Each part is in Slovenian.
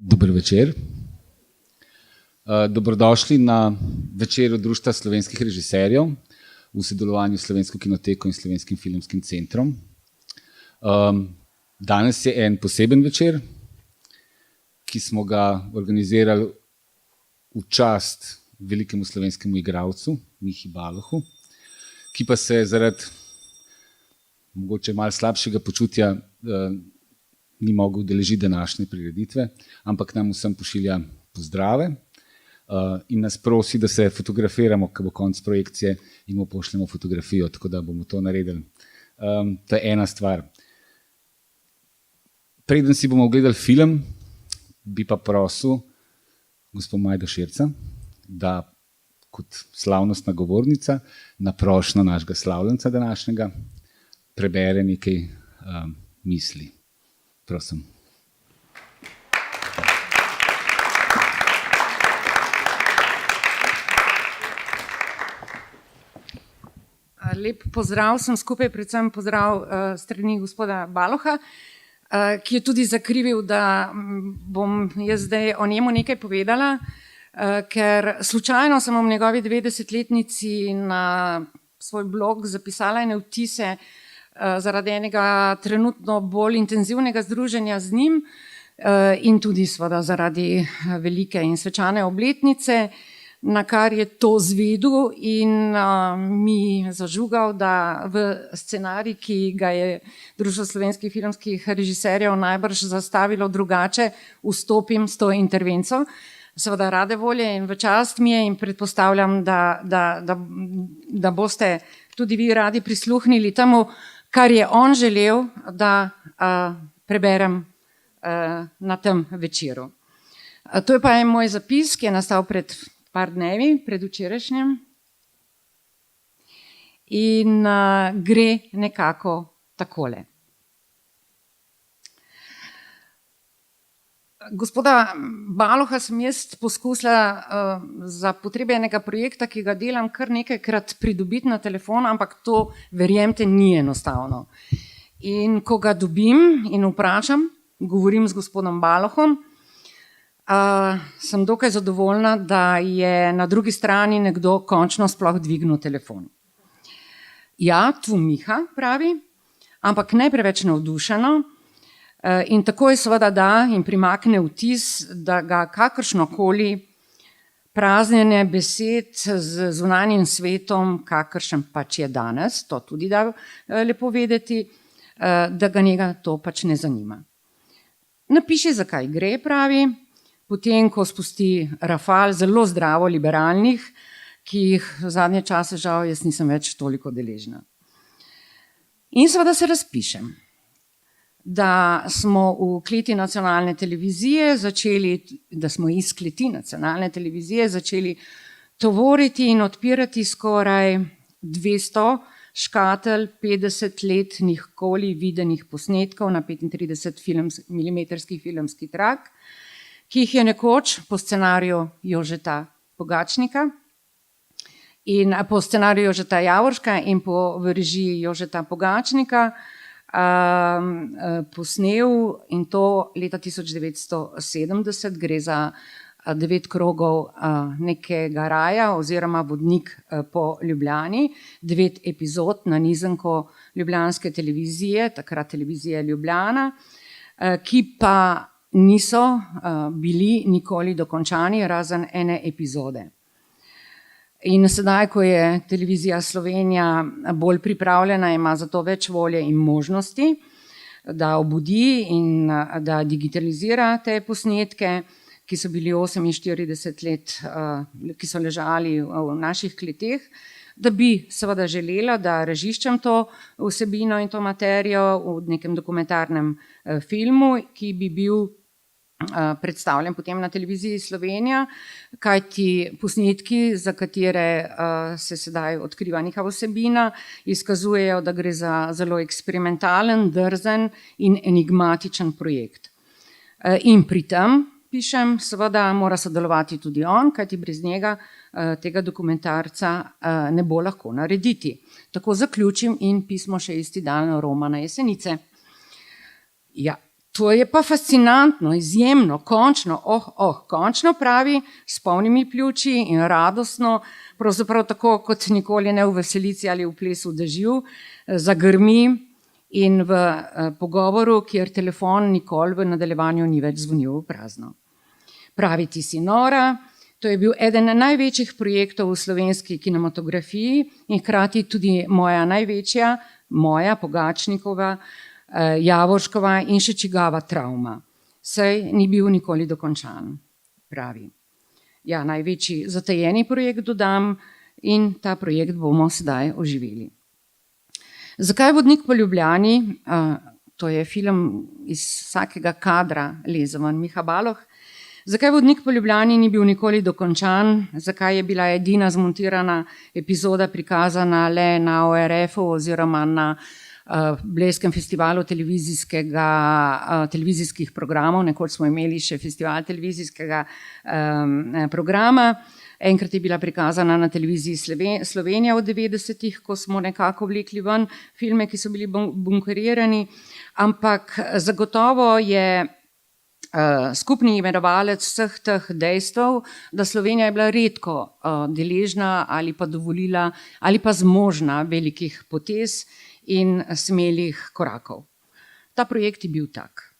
Dober večer. Dobrodošli na večeru Društva slovenskih režiserjev v sodelovanju s Slovensko kinoteko in Slovenskim filmskim centrom. Danes je en poseben večer, ki smo ga organizirali v čast velikemu slovenskemu igralcu Mihi Balohu, ki pa se zaradi mogoče malo slabšega počutja ni mogel udeležiti današnje prireditve, ampak nam vsem pošilja pozdrave in nas prosi, da se fotografiramo, ko bo konec projekcije in mu pošljemo fotografijo, tako da bomo to naredili. To je ena stvar. Preden si bomo ogledali film, bi pa prosil gospod Majdo Širca, da kot slavnostna govornica na prošnjo našega slavljenca današnjega prebere nekaj misli. Prosim. Lep pozdrav sem skupaj, predvsem pozdrav strani gospoda Baloha, ki je tudi zakrivil, da bom jaz zdaj o njemu nekaj povedala, ker slučajno sem v njegovi 90-letnici na svoj blog zapisala ene vtise zaradi enega trenutno bolj intenzivnega združenja z njim in tudi seveda zaradi velike in svečane obletnice, na kar je to zvedel in mi zažugal, da v scenarij, ki ga je Društvo slovenskih filmskih režiserjev najbrž zastavilo drugače, vstopim s to intervenco. Seveda rade volje in v čast mi je in predpostavljam, da boste tudi vi radi prisluhnili temu, kar je on želel, da preberem na tem večeru. To je pa en moj zapis, ki je nastal pred par dnevi, predvčerajšnjem. In gre nekako takole. Gospoda Baloha sem jaz poskusila za potrebe enega projekta, ki ga delam kar nekajkrat pridobiti na telefon, ampak to, verjemite, ni enostavno. In ko ga dobim in vprašam, govorim z gospodom Balohom, sem dokaj zadovoljna, da je na drugi strani nekdo končno sploh dvignil telefon. Ja, tu Miha, pravi, ampak ne preveč navdušeno. In tako je seveda da in primakne vtis, da ga kakršnokoli praznjenje besed z zunanjim svetom, kakršen pač je danes, to tudi da lepo vedeti, da ga njega to pač ne zanima. Napiši, zakaj gre, pravi, potem ko spusti rafal zelo zdravo liberalnih, ki jih v zadnje čase žal jaz nisem več toliko deležna. In seveda se razpišem, da smo v kleti nacionalne televizije začeli, da smo iz kleti nacionalne televizije začeli tovoriti in odpirati skoraj 200 škatelj 50 let nikoli videnih posnetkov na 35 milimetrski filmski trak, ki jih je nekoč po scenariju Jožeta Pogačnika in po scenariju Jožeta Javorška in po režiji Jožeta Pogačnika posnel, in to leta 1970, gre za 9 krogov nekega raja oziroma vodnik po Ljubljani, 9 epizod na nizanko ljubljanske televizije, takrat televizije Ljubljana, ki pa niso bili nikoli dokončani, razen ene epizode. In sedaj, ko je televizija Slovenija bolj pripravljena, ima za to več volje in možnosti, da obudi in da digitalizira te posnetke, ki so bili 48 let, ki so ležali v naših kleteh, da bi seveda želela, da raziščem to vsebino in to materijo v nekem dokumentarnem filmu, ki bi bil predstavljen potem na televiziji Slovenija, kajti posnetki, za katere se sedaj odkriva njihova vsebina, izkazujejo, da gre za zelo eksperimentalen, drzen in enigmatičen projekt. In pri tem, pišem, seveda mora sodelovati tudi on, kajti brez njega tega dokumentarca ne bo lahko narediti. Tako zaključim in pismo še isti dan Roma na Jesenice. Ja. To je pa fascinantno, izjemno, končno, končno pravi, s polnimi pljuči in radostno, pravzaprav tako kot nikoli ne v veselici ali v plesu v dežju, zagrmi in v pogovoru, kjer telefon nikoli v nadaljevanju ni več zvonil v prazno. Pravi: "Ti si nora." To je bil eden največjih projektov v slovenski kinematografiji in hkrati tudi moja največja, moja, Pogačnikova, Javorškova in še čigava travma. Saj ni bil nikoli dokončan, pravi. Ja, največji zatajeni projekt dodam in ta projekt bomo sedaj oživeli. Zakaj Vodnik po Ljubljani? To je film iz vsakega kadra leze ven Miha Baloh. Zakaj Vodnik po Ljubljani ni bil nikoli dokončan? Zakaj je bila edina zmontirana epizoda prikazana le na ORF-u oziroma na Blejskem festivalu televizijskih programov? Nekoč smo imeli še festival televizijskega programa. Enkrat je bila prikazana na televiziji Slovenija v 90-ih, ko smo nekako vlekli ven filme, ki so bili bunkerirani, ampak zagotovo je skupni imenovalec vseh teh dejstev, da Slovenija je bila redko deležna ali pa dovolila ali pa zmožna velikih potez in smelih korakov. Ta projekt je bil tak.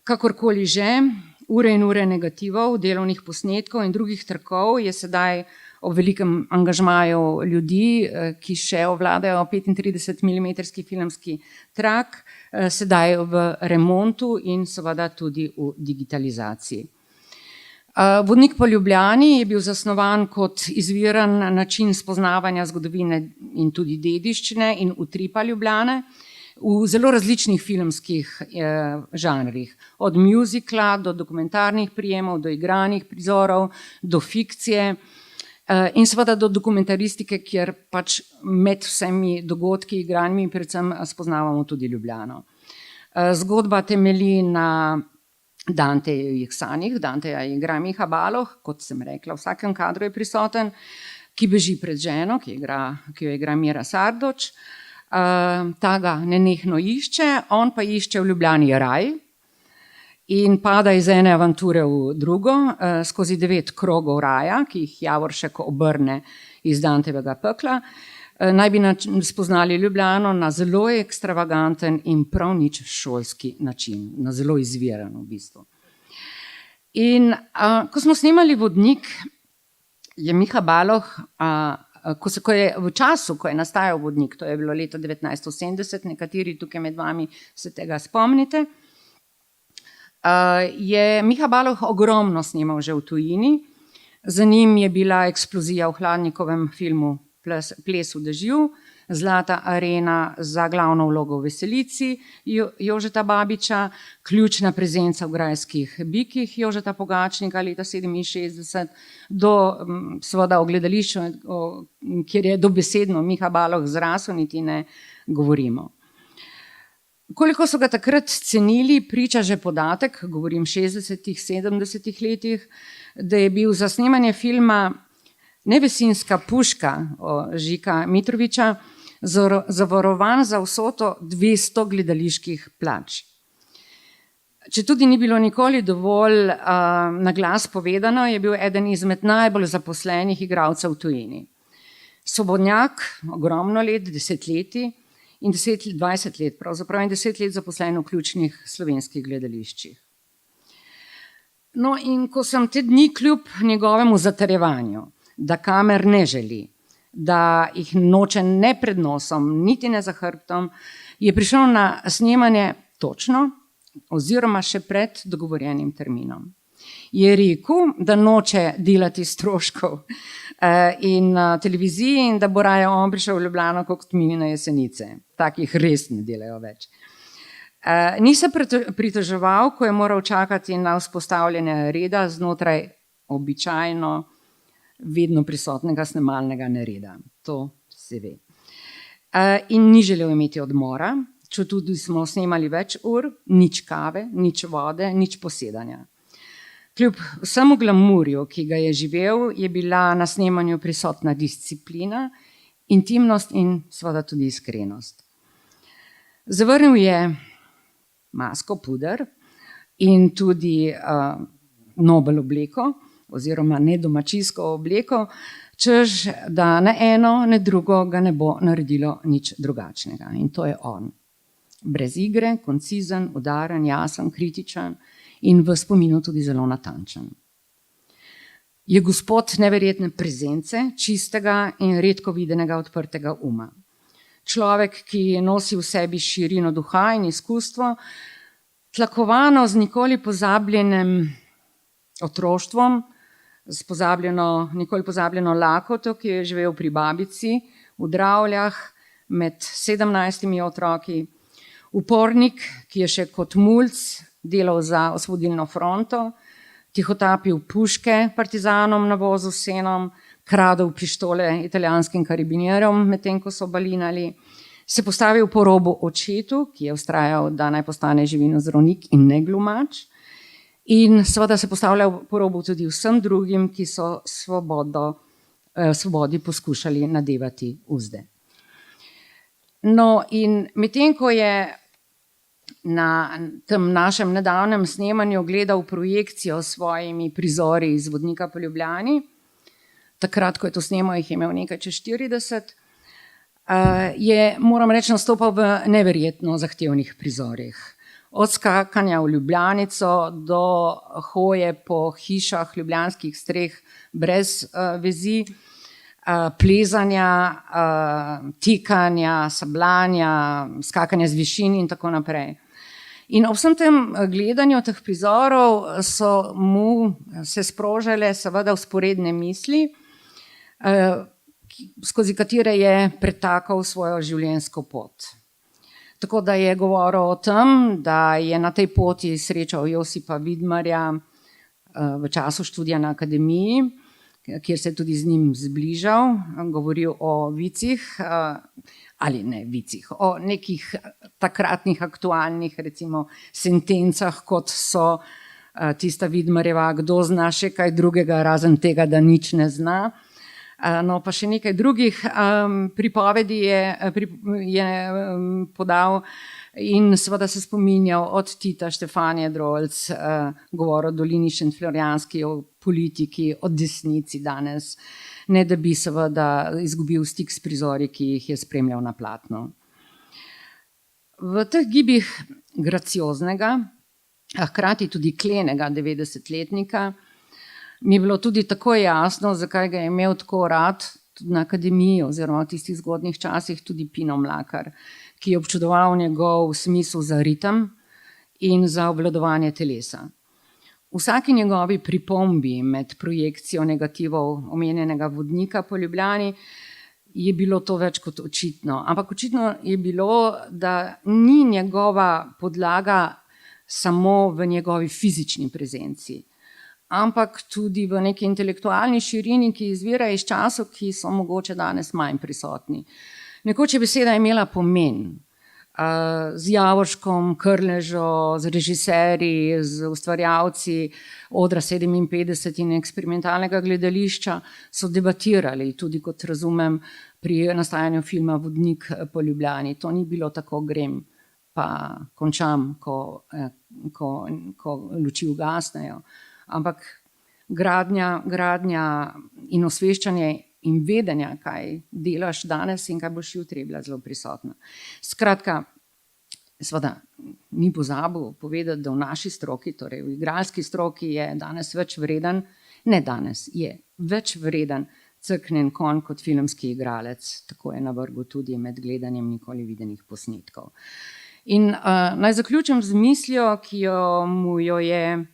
Kakorkoli že, ure in ure negativov, delovnih posnetkov in drugih trkov je sedaj ob velikem angažmaju ljudi, ki še ovladajo 35 mm filmski trak, sedaj v remontu in seveda tudi v digitalizaciji. Vodnik po Ljubljani je bil zasnovan kot izviren način spoznavanja zgodovine in tudi dediščine in utripa Ljubljane v zelo različnih filmskih žanrih, od mjuzikla do dokumentarnih prijemov, do igranih prizorov, do fikcije in seveda do dokumentaristike, kjer pač med vsemi dogodki, igranjami predvsem spoznavamo tudi Ljubljano. Zgodba temelji na Dantejevih sanjih, Danteja igra Miha Baloh, kot sem rekla, v vsakem kadru je prisoten, ki beži pred ženo, ki jo igra Mira Sardoč. Ta ga nenehno išče, on pa išče v Ljubljani raj in pada iz ene avanture v drugo, skozi 9 krogov raja, ki jih Javoršek obrne iz Dantejevega pekla. Naj bi spoznali Ljubljano na zelo ekstravaganten in prav nič šolski način, na zelo izviren v bistvu. In ko smo snemali Vodnik, je Miha Baloh, ko je v času, ko je nastajal Vodnik, to je bilo leta 1970, nekateri tukaj med vami se tega spomnite, je Miha Baloh ogromno snemal že v tujini. Za njim je bila eksplozija v Hladnikovem filmu Ples v dežju, Zlata arena za glavno vlogo v Veselici Jožeta Babiča, ključna prezenca v Grajskih bikih Jožeta Pogačnika leta 1967, do seveda v gledališču, kjer je dobesedno Miha Baloh zrasel, niti ne govorimo. Koliko so ga takrat cenili, priča že podatek, govorim 60-ih, 70-ih letih, da je bil za snemanje filma Nevesinska puška Žika Mitrovića zavarovan za vsoto 200 gledaliških plač. Če tudi ni bilo nikoli dovolj na glas povedano, je bil eden izmed najbolj zaposlenih igralcev v tujini. Svobodnjak, ogromno let, 10 let in 20 let, pravzaprav in 10 let zaposlen v ključnih slovenskih gledališčih. No, in ko sem te dni kljub njegovemu zatrjevanju, da kamer ne želi, da jih noče ne pred nosom, niti ne za hrbtom, je prišel na snemanje točno oziroma še pred dogovorjenim terminom. Je rekel, da noče delati stroškov in na televiziji in da bo raje on prišel v Ljubljano kot mi na Jesenice. Takih res ne delajo več. Ni se pritoževal, ko je moral čakati na vzpostavljanje reda znotraj običajno vedno prisotnega snemalnega nereda. To se ve. In ni želel imeti odmora, četudi smo snemali več ur, nič kave, nič vode, nič posedanja. Kljub vsemu glamurju, ki ga je živel, je bila na snemanju prisotna disciplina, intimnost in seveda tudi iskrenost. Zavrnil je masko, puder in tudi nobel obleko oziroma nedomačijsko obleko, češ, da ne eno, ne drugo ga ne bo naredilo nič drugačnega. In to je on. Brez igre, koncizen, udaren, jasen, kritičen in v spominu tudi zelo natančen. Je gospod neverjetne prezence, čistega in redko videnega odprtega uma. Človek, ki nosi v sebi širino duha in izkustvo, tlakovano z nikoli pozabljenim otroštvom, s nikoli pozabljeno lakoto, ki je živel pri babici v Dravljah med 17 otroki, upornik, ki je še kot mulc delal za osvobodilno fronto, tihotapil puške partizanom na vozu s senom, kradel pištole italijanskim karabinjerom, medtem ko so balinali, se postavil po robu očetu, ki je vztrajal, da naj postane živinozdravnik in ne glumač, in seveda se postavljal po robu tudi vsem drugim, ki so svobodi poskušali nadevati uzde. No, in medtem ko je na tem našem nedavnem snemanju gledal projekcijo s svojimi prizori iz Vodnika po Ljubljani, takrat, ko je to snemal, jih je imel nekaj čez 40, je, moram reči, nastopal v neverjetno zahtevnih prizorih. Od skakanja v Ljubljanico do hoje po hišah ljubljanskih streh brez vezi, plezanja, tikanja, sabljanja, skakanja z višin in tako naprej. In ob vsem tem gledanju teh prizorov so mu se sprožile seveda vzporedne misli, skozi katere je pretakal svojo življenjsko pot. Tako da je govoril o tem, da je na tej poti srečal Josipa Vidmarja v času študija na akademiji, kjer se je tudi z njim zbližal, govoril o vicih, ali ne vicih, o nekih takratnih aktualnih, recimo, sentencah, kot so tista Vidmarjeva, kdo zna še kaj drugega, razen tega, da nič ne zna. No, pa še nekaj drugih pripovedi je podal in seveda se spominjal od Tita, Štefanije Drolc, govor o Dolini Šentflorjanski, o politiki, o desnici danes, ne da bi seveda izgubil stik s prizori, ki jih je spremljal na platnu. V teh gibih gracioznega, a hkrati tudi klenega 90-letnika, mi je bilo tudi tako jasno, zakaj ga je imel tako rad tudi na akademiji oziroma v tistih zgodnjih časih tudi Pino Mlakar, ki je občudoval njegov smisel za ritem in za obvladovanje telesa. V vsaki njegovi pripombi med projekcijo negativov omenjenega Vodnika po Ljubljani je bilo to več kot očitno. Ampak očitno je bilo, da ni njegova podlaga samo v njegovi fizični prezenci, ampak tudi v neki intelektualni širini, ki izvira iz časov, ki so mogoče danes manj prisotni. Nekoč je beseda imela pomen. Z Javorškom, Krležo, z režiserji, z ustvarjalci Odra 57 in eksperimentalnega gledališča so debatirali, tudi kot razumem pri nastajanju filma Vodnik po Ljubljani. To ni bilo tako grem, pa končam, ko luči ugasnejo. Ampak gradnja in osveščanje in vedenja, kaj delaš danes in kaj boš jutri, je bila zelo prisotna. Skratka, seveda ni pozabil povedati, da v naši stroki, torej v igralski stroki, je danes več vreden, ne danes, je več vreden crknen konj kot filmski igralec. Tako je navrgel tudi med gledanjem nikoli videnih posnetkov. In naj zaključim z mislijo, ki mu jo je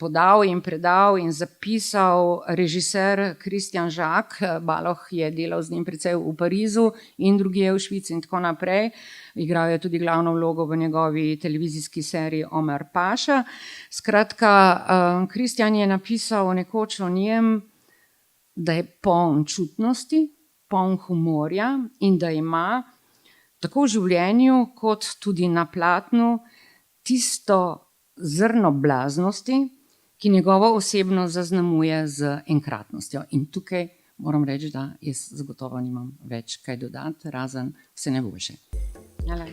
podal in predal in zapisal režiser Christian Jacques. Baloh je delal z njim precej v Parizu in drugje v Švici in tako naprej. Igral je tudi glavno vlogo v njegovi televizijski seriji Omer Paša. Skratka, Christian je napisal nekoč o njem, da je poln čutnosti, poln humorja in da ima tako v življenju kot tudi na platnu tisto zrno blaznosti, ki njegovo osebnost zaznamuje z enkratnostjo. In tukaj moram reči, da jaz zagotovo nimam več kaj dodati, razen vse najboljše. Hvala.